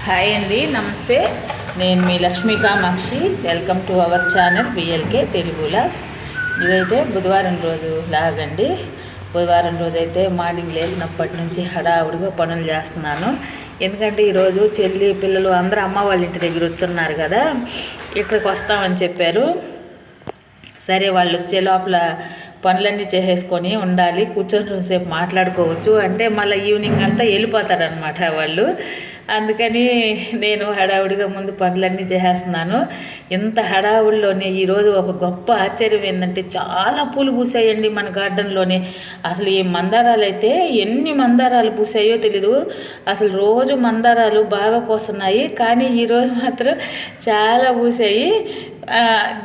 Hi అండి, నమస్తే. నేను మీ Lakshmi Kamakshi. Welcome to our channel BLK Telugu vlogs. ఇదైతే బుధవారం రోజు లాగండి. బుధవారం రోజు అయితే మార్నింగ్ లేచినప్పటి నుంచి హడావుడిగా పనులు చేస్తున్నాను. ఎందుకంటే ఈరోజు చెల్లి పిల్లలు అందరూ అమ్మ వాళ్ళ ఇంటి దగ్గర వచ్చున్నారు కదా, ఇక్కడికి వస్తామని చెప్పారు. సరే, వాళ్ళు వచ్చే లోపల పనులన్నీ చేసేసుకొని ఉండాలి, కూర్చొని సేపు మాట్లాడుకోవచ్చు అంటే మళ్ళీ ఈవినింగ్ అంతా వెళ్ళిపోతారనమాట వాళ్ళు. అందుకని నేను హడావుడిగా ముందు పనులన్నీ చేసేస్తున్నాను. ఇంత హడావుడిలోనే ఈరోజు ఒక గొప్ప ఆశ్చర్యం ఏంటంటే చాలా పూలు పూసాయండి మన గార్డెన్లోనే. అసలు ఈ మందారాలు అయితే ఎన్ని మందారాలు పూసాయో తెలీదు. అసలు రోజు మందారాలు బాగా పూస్తున్నాయి, కానీ ఈరోజు మాత్రం చాలా పూసాయి.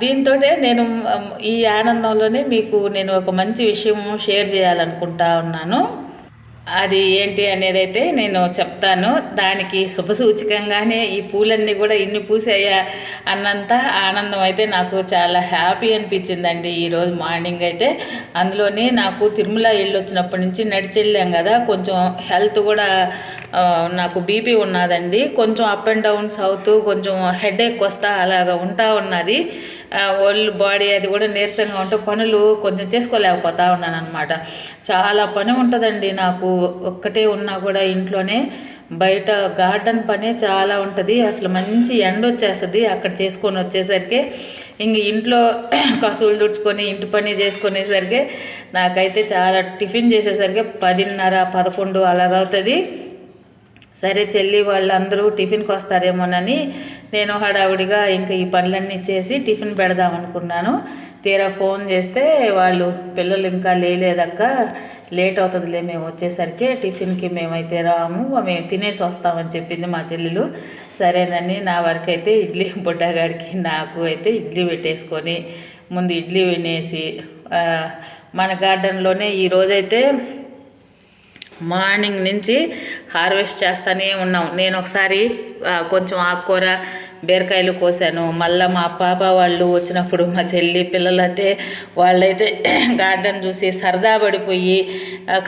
దీంతో నేను ఈ ఆనందంలోనే మీకు నేను ఒక మంచి విషయం షేర్ చేయాలనుకుంటా ఉన్నాను. అది ఏంటి అనేది అయితే నేను చెప్తాను. దానికి శుభసూచకంగానే ఈ పూలన్నీ కూడా ఇన్ని పూసాయా అన్నంత ఆనందం అయితే నాకు చాలా హ్యాపీ అనిపించిందండి ఈరోజు మార్నింగ్ అయితే. అందులోనే నాకు తిరుమల వెళ్ళొచ్చినప్పటి నుంచి నడిచెళ్ళాం కదా, కొంచెం హెల్త్ కూడా నాకు బీపీ ఉన్నదండి. కొంచెం అప్ అండ్ డౌన్స్ అవుతూ కొంచెం హెడేక్ వస్తా అలాగా ఉంటా ఉన్నది. ఒళ్ళు బాడీ అది కూడా నీరసంగా ఉంటూ పనులు కొంచెం చేసుకోలేకపోతా ఉన్నాను అనమాట. చాలా పని ఉంటుందండి నాకు. ఒక్కటే ఉన్నా కూడా ఇంట్లోనే, బయట గార్డెన్ పనే చాలా ఉంటుంది. అసలు మంచి ఎండ వచ్చేస్తుంది అక్కడ చేసుకొని వచ్చేసరికి. ఇంక ఇంట్లో కసువులు తుడుచుకొని ఇంటి పని చేసుకునేసరికి నాకైతే చాలా టిఫిన్ చేసేసరికి 10:30, 11 అలాగవుతుంది. సరే, చెల్లి వాళ్ళందరూ టిఫిన్కి వస్తారేమోనని నేను హడావుడిగా ఇంకా ఈ పనులన్నీ చేసి టిఫిన్ పెడదాం అనుకున్నాను. తీరా ఫోన్ చేస్తే వాళ్ళు పిల్లలు ఇంకా లేదక్క, లేట్ అవుతుందిలే మేము వచ్చేసరికి, టిఫిన్కి మేమైతే రాము, మేము తినేసి వస్తామని చెప్పింది మా చెల్లెలు. సరేనని నా వరకు అయితే ఇడ్లీ, బుడ్డగాడికి నాకు అయితే ఇడ్లీ పెట్టేసుకొని ముందు ఇడ్లీ వినేసి మన గార్డెన్లోనే ఈరోజైతే మార్నింగ్ నుంచి హార్వెస్ట్ చేస్తూనే ఉన్నాం. నేను ఒకసారి కొంచెం ఆకుకూర బీరకాయలు కోసాను. మళ్ళీ మా పాప వాళ్ళు వచ్చినప్పుడు మా చెల్లి పిల్లలైతే వాళ్ళైతే గార్డెన్ చూసి సరదా పడిపోయి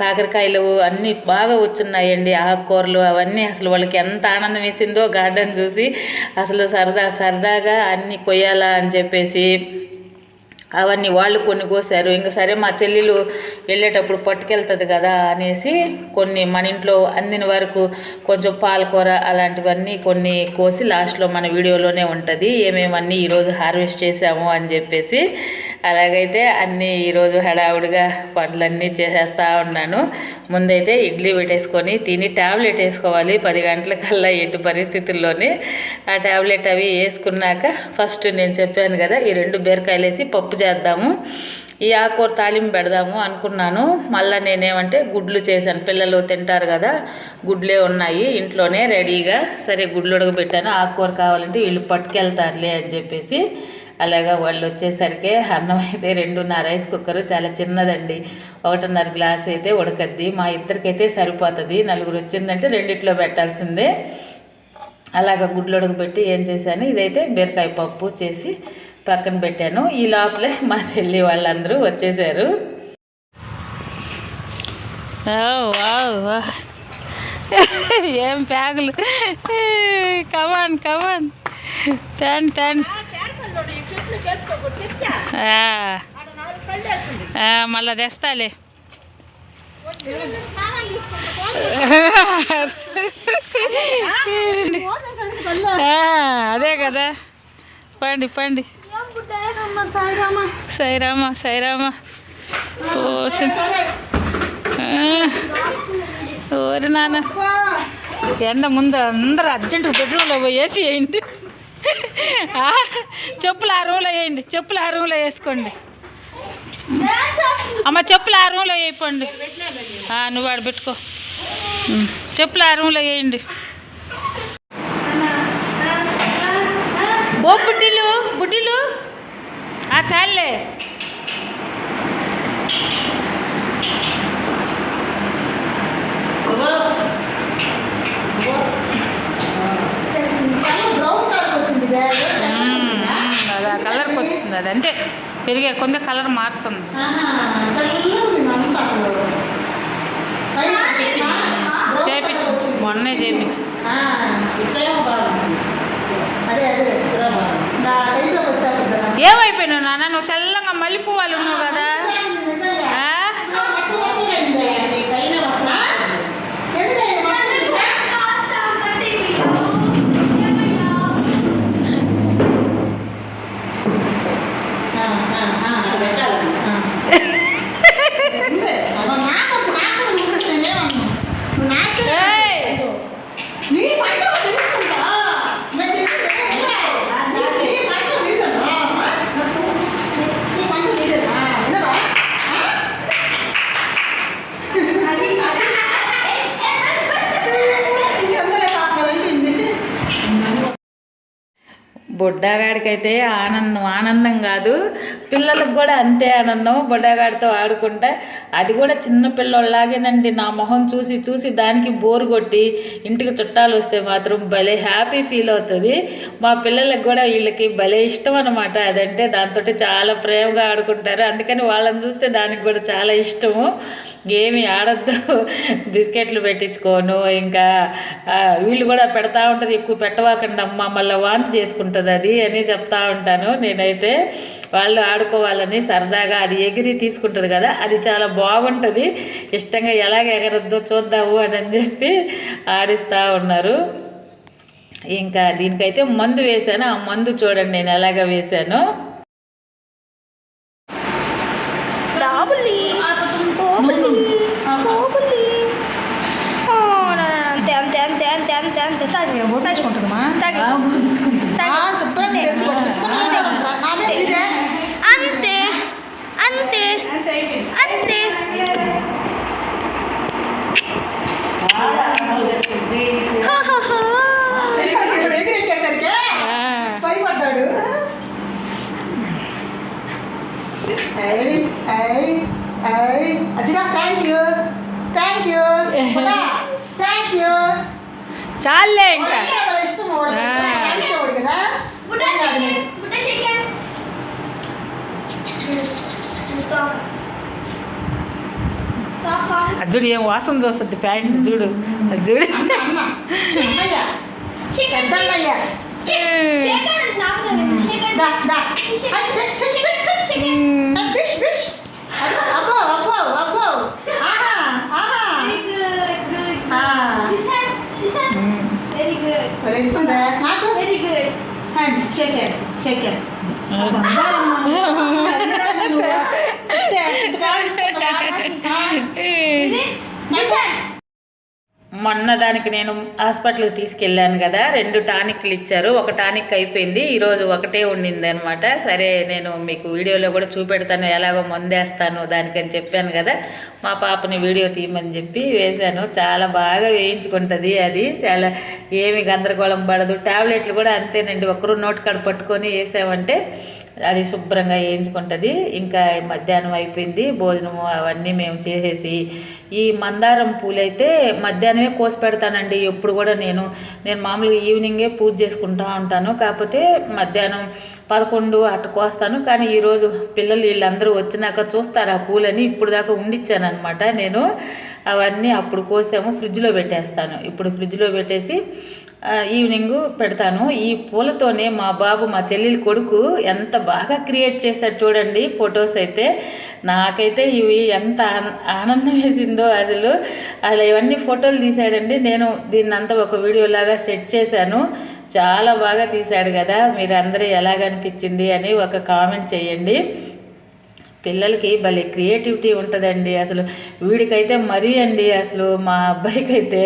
కాకరకాయలు అన్నీ బాగా వచ్చున్నాయండి, ఆకుకూరలు అవన్నీ. అసలు వాళ్ళకి ఎంత ఆనందం వేసిందో గార్డెన్ చూసి. అసలు సరదాగా అన్నీ కొయ్యాలా అని చెప్పేసి అవన్నీ వాళ్ళు కొన్ని కోసారు. ఇంకా సరే మా చెల్లెలు వెళ్ళేటప్పుడు పట్టుకెళ్తుంది కదా అనేసి కొన్ని మన ఇంట్లో అందిన వరకు కొంచెం పాలకూర అలాంటివన్నీ కొన్ని కోసి లాస్ట్లో మన వీడియోలోనే ఉంటుంది ఏమేమన్నీ ఈరోజు హార్వెస్ట్ చేసాము అని చెప్పేసి. అలాగైతే అన్నీ ఈరోజు హడావుడిగా పనులన్నీ చేసేస్తూ ఉన్నాను. ముందైతే ఇడ్లీ పెట్టేసుకొని తిని ట్యాబ్లెట్ వేసుకోవాలి 10 గంటలకల్లా ఎటు పరిస్థితుల్లోనే. ఆ ట్యాబ్లెట్ అవి వేసుకున్నాక ఫస్ట్ నేను చెప్పాను కదా ఈ 2 బీరకాయలు వేసి పప్పు చేద్దాము, ఈ ఆకుకూర తాలింపు పెడదాము అనుకున్నాను. మళ్ళీ నేనేమంటే గుడ్లు చేశాను, పిల్లలు తింటారు కదా, గుడ్లే ఉన్నాయి ఇంట్లోనే రెడీగా. సరే, గుడ్లు ఉడకబెట్టాను. ఆకుకూర కావాలంటే వీళ్ళు పట్టుకెళ్తారులే అని చెప్పేసి. అలాగా వాళ్ళు వచ్చేసరికి అన్నం అయితే 2.5 రైస్ కుక్కరు, చాలా చిన్నదండి, 1.5 గ్లాస్ అయితే ఉడకద్ది. మా ఇద్దరికైతే సరిపోతుంది. 4 వచ్చిందంటే 2 పెట్టాల్సిందే. అలాగ గుడ్లు ఉడకబెట్టి ఏం చేశాను, ఇదైతే బీరకాయ పప్పు చేసి పక్కన పెట్టాను. ఈ లోపలే మా చెల్లి వాళ్ళందరూ వచ్చేసారు. ఏం ప్యాగులు, కమాన్ తండి మళ్ళా తెస్తాలే. అదే కదా, పండి సైరామా ఓరి నాన్న, ఎండ ముందు అందరూ అర్జెంటు బెడ్రూమ్లో పోయేసి వేయండి. చెప్పులు ఆ రూమ్లో వేసుకోండి అమ్మ, చెప్పులు ఆ రూమ్లో వేయిపోండి. నువ్వు ఆడ పెట్టుకో, చెప్పులు ఆ రూమ్లో వేయండి. ఓ బుడ్డిలు చాలే. అది కలర్కి వచ్చింది, అది అంటే పెరిగే కొంత కలర్ మారుతుంది. చేయించు, మొన్నే చేయించు. ఏమైపోయినావు నాన్న? నువ్వు తెల్లంగా మల్లెపువ్వాలి ఉన్నావు కదా. బుడ్డగాడికైతే ఆనందం కాదు, పిల్లలకు కూడా అంతే ఆనందం. బుడ్డగాడితో ఆడుకుంటే అది కూడా చిన్న పిల్లోళ్ళలాగేనండి. నా మొహం చూసి చూసి దానికి బోరు కొట్టి ఇంటికి చుట్టాలు వస్తే మాత్రం భలే హ్యాపీ ఫీల్ అవుతుంది. మా పిల్లలకు కూడా వీళ్ళకి భలే ఇష్టం అనమాట. అదంటే దాంతో చాలా ప్రేమగా ఆడుకుంటారు. అందుకని వాళ్ళని చూస్తే దానికి కూడా చాలా ఇష్టము. ఏమి ఆడద్దు, బిస్కెట్లు పెట్టించుకోను. ఇంకా వీళ్ళు కూడా పెడతా ఉంటారు, ఎక్కువ పెట్టవాకండి అమ్మ మళ్ళీ వాంతి చేసుకుంటుంది అది అని చెప్తా ఉంటాను. నేనైతే వాళ్ళు ఆడుకోవాలని సరదాగా అది ఎగిరి తీసుకుంటుంది కదా, అది చాలా బాగుంటుంది. ఇష్టంగా ఎలాగ ఎగరద్దో చూద్దాము అని చెప్పి ఆడిస్తూ ఉన్నారు. ఇంకా దీనికైతే మందు వేశాను. ఆ మందు చూడండి నేను ఎలాగ వేశాను. అంతే అంతే అంతే భయపడ్డాడు. అచ్చిగా thank you thank you thank you. చాలే ఇంకా ఇష్టం కదా. చూడు ఏం వాసన చూస్తుంది ప్యాంట్. చూడు చూడు నాకు వెరీ గుడ్. షేక్ మొన్న దానికి నేను హాస్పిటల్కి తీసుకెళ్ళాను కదా, 2 టానిక్లు ఇచ్చారు. ఒక టానిక్ అయిపోయింది, ఈరోజు ఒకటే ఉండింది అనమాట. సరే నేను మీకు వీడియోలో కూడా చూపెడతాను ఎలాగో మందేస్తాను దానికని చెప్పాను కదా. మా పాపని వీడియో తీయమని చెప్పి వేశాను. చాలా బాగా వేయించుకుంటుంది అది. చాలా ఏమి గందరగోళం పడదు. ట్యాబ్లెట్లు కూడా అంతేనండి, ఒకరు నోటి కాడ పట్టుకొని వేసామంటే అది శుభ్రంగా వేయించుకుంటుంది. ఇంకా మధ్యాహ్నం అయిపోయింది, భోజనము అవన్నీ మేము చేసేసి ఈ మందారం పూలైతే మధ్యాహ్నమే కోసి పెడతానండి. ఎప్పుడు కూడా నేను మామూలుగా ఈవినింగే పూజ చేసుకుంటూ ఉంటాను. కాకపోతే మధ్యాహ్నం 11 అటు కోస్తాను. కానీ ఈరోజు పిల్లలు వీళ్ళందరూ వచ్చినాక చూస్తారు ఆ పూలని. ఇప్పుడు దాకా ఉండిచ్చాను అనమాట నేను. అవన్నీ అప్పుడు కోసాము, ఫ్రిడ్జ్లో పెట్టేస్తాను. ఇప్పుడు ఫ్రిడ్జ్లో పెట్టేసి ఈవినింగ్ పెడతాను. ఈ పూలతోనే మా బాబు మా చెల్లెలి కొడుకు ఎంత బాగా క్రియేట్ చేశాడు చూడండి ఫొటోస్ అయితే. నాకైతే ఇవి ఎంత ఆనందం వేసిందో అసలు ఇవన్నీ ఫోటోలు తీశాడండి. నేను దీన్ని అంతా ఒక వీడియోలాగా సెట్ చేశాను. చాలా బాగా తీశాడు కదా. మీరు అందరూ ఎలాగనిపించింది అని ఒక కామెంట్ చేయండి. పిల్లలకి భలే క్రియేటివిటీ ఉంటుందండి. అసలు వీడికైతే మరీ అండి, అసలు మా అబ్బాయికి అయితే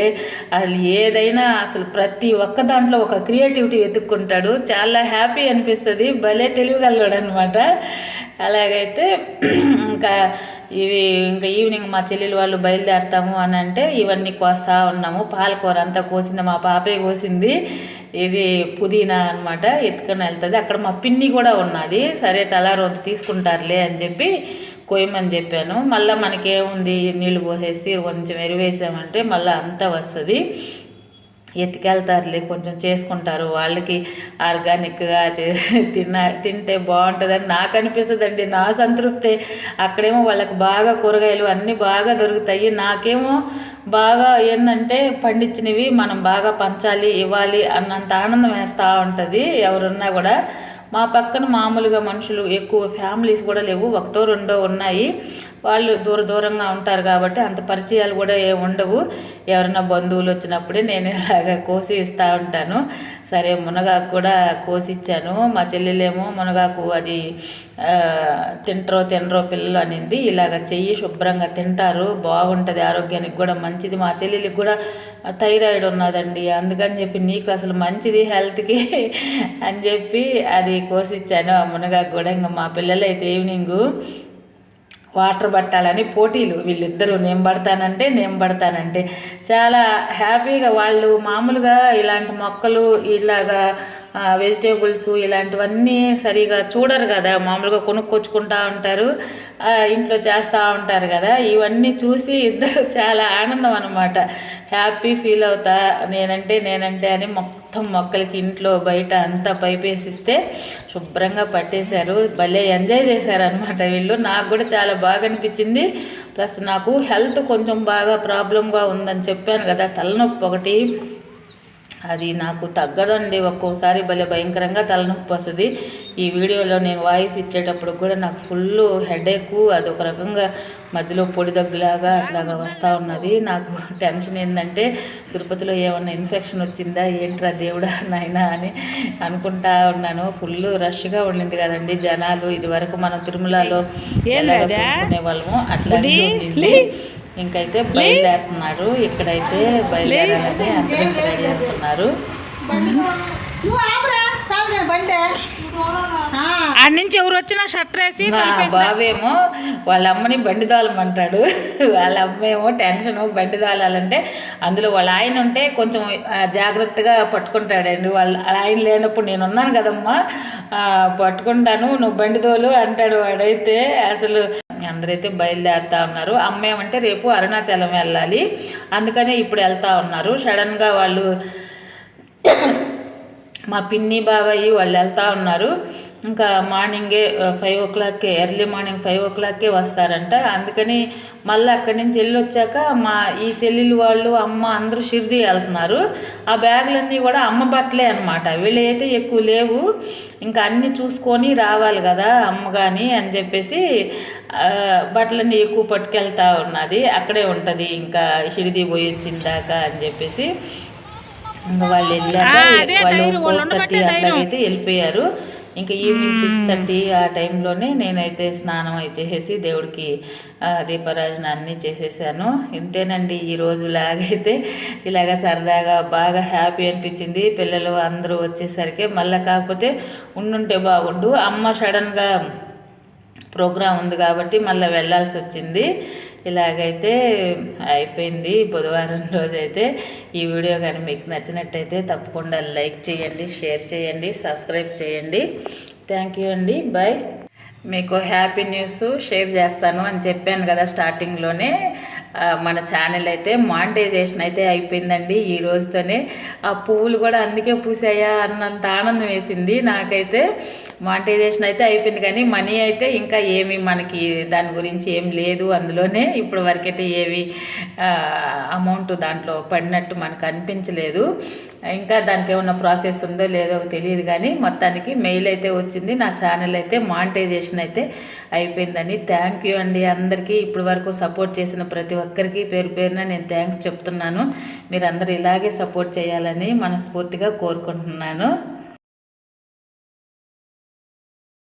అసలు ఏదైనా అసలు ప్రతి ఒక్క దాంట్లో ఒక క్రియేటివిటీ వెతుక్కుంటాడు. చాలా హ్యాపీ అనిపిస్తుంది. భలే తెలివిగలడు అనమాట. అలాగైతే ఇంకా ఈవినింగ్ మా చెల్లెలు వాళ్ళు బయలుదేరుతాము అని అంటే ఇవన్నీ కోస్తా ఉన్నాము. పాలకూర అంతా కోసింది మా పాపే కోసింది. ఇది పుదీనా అనమాట, ఎత్తుకొని వెళ్తుంది. అక్కడ మా పిన్ని కూడా ఉన్నది. సరే తలారొంత తీసుకుంటారులే అని చెప్పి కోయమని చెప్పాను. మళ్ళీ మనకేముంది, నీళ్ళు పోసేసి కొంచెం ఎరువేసామంటే మళ్ళీ అంతా వస్తుంది. ఎత్తుకెళ్తారులే, కొంచెం చేసుకుంటారు. వాళ్ళకి ఆర్గానిక్గా తింటే బాగుంటుందని నాకు అనిపిస్తుందండి. నా సంతృప్తి. అక్కడేమో వాళ్ళకి బాగా కూరగాయలు అన్నీ బాగా దొరుకుతాయి. నాకేమో బాగా ఏంటంటే పండించినవి మనం బాగా పంచాలి, ఇవ్వాలి అన్నంత ఆనందం వేస్తూ ఉంటుంది. ఎవరున్నా కూడా మా పక్కన మామూలుగా మనుషులు ఎక్కువ ఫ్యామిలీస్ కూడా లేవు, ఒకటో రెండో ఉన్నాయి. వాళ్ళు దూరంగా ఉంటారు కాబట్టి అంత పరిచయాలు కూడా ఏమి ఉండవు. ఎవరైనా బంధువులు వచ్చినప్పుడే నేను ఇలాగా కోసి ఇస్తూ ఉంటాను. సరే మునగాకు కూడా కోసి ఇచ్చాను. మా చెల్లెలేమో మునగాకు అది తినరో పిల్లలు అనింది. ఇలాగ చెయ్యి శుభ్రంగా తింటారు, బాగుంటుంది, ఆరోగ్యానికి కూడా మంచిది. మా చెల్లెలికి కూడా థైరాయిడ్ ఉన్నదండి, అందుకని చెప్పి నీకు అసలు మంచిది హెల్త్కి అని చెప్పి అది కోసిచ్చాను. ఆ మునగాకు కూడా ఇంకా మా పిల్లలు అయితే ఈవినింగు వాటర్ పట్టాలని పోటీలు, వీళ్ళిద్దరూ నేను పడతానంటే చాలా హ్యాపీగా. వాళ్ళు మామూలుగా ఇలాంటి మొక్కలు ఇలాగా వెజిటేబుల్స్ ఇలాంటివన్నీ సరిగా చూడరు కదా, మామూలుగా కొనుక్కొచ్చుకుంటూ ఉంటారు, ఇంట్లో చేస్తూ ఉంటారు కదా. ఇవన్నీ చూసి ఇద్దరు చాలా ఆనందం అనమాట, హ్యాపీ ఫీల్ అవుతా. నేనంటే అని మొత్తం మొక్కలకి ఇంట్లో బయట అంతా పైపేసిస్తే శుభ్రంగా పట్టేశారు. భలే ఎంజాయ్ చేశారనమాట వీళ్ళు. నాకు కూడా చాలా బాగా అనిపించింది. ప్లస్ నాకు హెల్త్ కొంచెం బాగా ప్రాబ్లంగా ఉందని చెప్పాను కదా, తలనొప్పి ఒకటి, అది నాకు తగ్గదండి. ఒక్కోసారి భలే భయంకరంగా తలనొప్పి వస్తుంది. ఈ వీడియోలో నేను వాయిస్ ఇచ్చేటప్పుడు కూడా నాకు ఫుల్ హెడేక్, అది ఒక రకంగా మధ్యలో పొడి దగ్గులాగా అట్లాగా వస్తూ ఉన్నది. నాకు టెన్షన్ ఏంటంటే తిరుపతిలో ఏమన్నా ఇన్ఫెక్షన్ వచ్చిందా ఏంట్రా దేవుడా నాయనా అని అనుకుంటా ఉన్నాను. ఫుల్ రష్గా ఉండింది కదండి జనాలు. ఇది వరకు మనం తిరుమలలో చూసుకునే వాళ్ళము అట్లాగే ఉండింది. ఇంకైతే బయలుదేరుతున్నారు. ఇక్కడైతే బయలుదేరాలని అందరూ రెడీ అవుతున్నారు. ఆడ నుంచి ఎవరు వచ్చినా షట్టర్ వేసి బావేమో వాళ్ళ అమ్మని బండి దోలమంటాడు, వాళ్ళ అమ్మేమో టెన్షను బండి దోలాలంటే. అందులో వాళ్ళ ఆయన ఉంటే కొంచెం జాగ్రత్తగా పట్టుకుంటాడండి. వాళ్ళ ఆయన లేనప్పుడు నేను ఉన్నాను కదమ్మా పట్టుకుంటాను, నువ్వు బండి దోలు అంటాడు వాడైతే. అసలు అందరైతే బయలుదేరుతా ఉన్నారు. అమ్మ ఏమంటే రేపు అరుణాచలం వెళ్ళాలి, అందుకనే ఇప్పుడు వెళ్తా ఉన్నారు. సడన్గా వాళ్ళు మా పిన్ని బాబాయి వాళ్ళు వెళ్తూ ఉన్నారు. ఇంకా మార్నింగే 5 o'clock, ఎర్లీ మార్నింగ్ 5 o'clock వస్తారంట. అందుకని మళ్ళీ అక్కడి నుంచి వెళ్ళి వచ్చాక ఈ చెల్లెలు వాళ్ళు అమ్మ అందరూ షిర్దీ వెళ్తున్నారు. ఆ బ్యాగులన్నీ కూడా అమ్మ బట్టలే అనమాట, వీళ్ళైతే ఎక్కువ లేవు. ఇంకా అన్నీ చూసుకొని రావాలి కదా అమ్మ కానీ అని చెప్పేసి బట్టలన్నీ ఎక్కువ పట్టుకెళ్తా ఉన్నది. అక్కడే ఉంటుంది ఇంకా షిర్దీ పోయి వచ్చిందాకా అని చెప్పేసి. ఇంకా వాళ్ళు వెళ్ళాక వాళ్ళు 4:30 అట్లాగైతే వెళ్ళిపోయారు. ఇంకా ఈవినింగ్ 6:30 ఆ టైంలోనే నేనైతే స్నానం చేసేసి దేవుడికి దీపారాజన అన్నీ చేసేసాను. ఇంతేనండి ఈరోజు లాగైతే ఇలాగ సరదాగా బాగా హ్యాపీ అనిపించింది. పిల్లలు అందరూ వచ్చేసరికి మళ్ళీ కాకపోతే ఉండుంటే బాగుండు, అమ్మ సడన్గా ప్రోగ్రాం ఉంది కాబట్టి మళ్ళీ వెళ్ళాల్సి వచ్చింది. ఇలాగైతే అయిపోయింది బుధవారం రోజైతే. ఈ వీడియో కానీ మీకు నచ్చినట్టయితే తప్పకుండా లైక్ చేయండి, షేర్ చేయండి, సబ్స్క్రైబ్ చేయండి. థ్యాంక్ యూ అండి, బాయ్. మీకు హ్యాపీ న్యూస్ షేర్ చేస్తాను అని చెప్పాను కదా స్టార్టింగ్లోనే. మన ఛానల్ అయితే మానిటైజేషన్ అయితే అయిపోయిందండి ఈ రోజుతోనే. ఆ పువ్వులు కూడా అందుకే పూసాయా అన్నంత ఆనందం వేసింది నాకైతే. మానిటైజేషన్ అయితే అయిపోయింది కానీ మనీ అయితే ఇంకా ఏమి మనకి దాని గురించి ఏం లేదు అందులోనే. ఇప్పుడు వరకైతే ఏవి అమౌంట్ దాంట్లో పడినట్టు మనకు అనిపించలేదు. ఇంకా దానికి ఏమన్నా ప్రాసెస్ ఉందో లేదో తెలియదు కానీ మొత్తానికి మెయిల్ అయితే వచ్చింది. నా ఛానల్ అయితే మానిటైజేషన్ అయితే అయిపోయిందని. థ్యాంక్ యూ అండి అందరికీ. ఇప్పటి వరకు సపోర్ట్ చేసిన ప్రతి ఒక్కరికి పేరు పేరున నేను థ్యాంక్స్ చెప్తున్నాను. మీరందరూ ఇలాగే సపోర్ట్ చేయాలని మనస్ఫూర్తిగా కోరుకుంటున్నాను.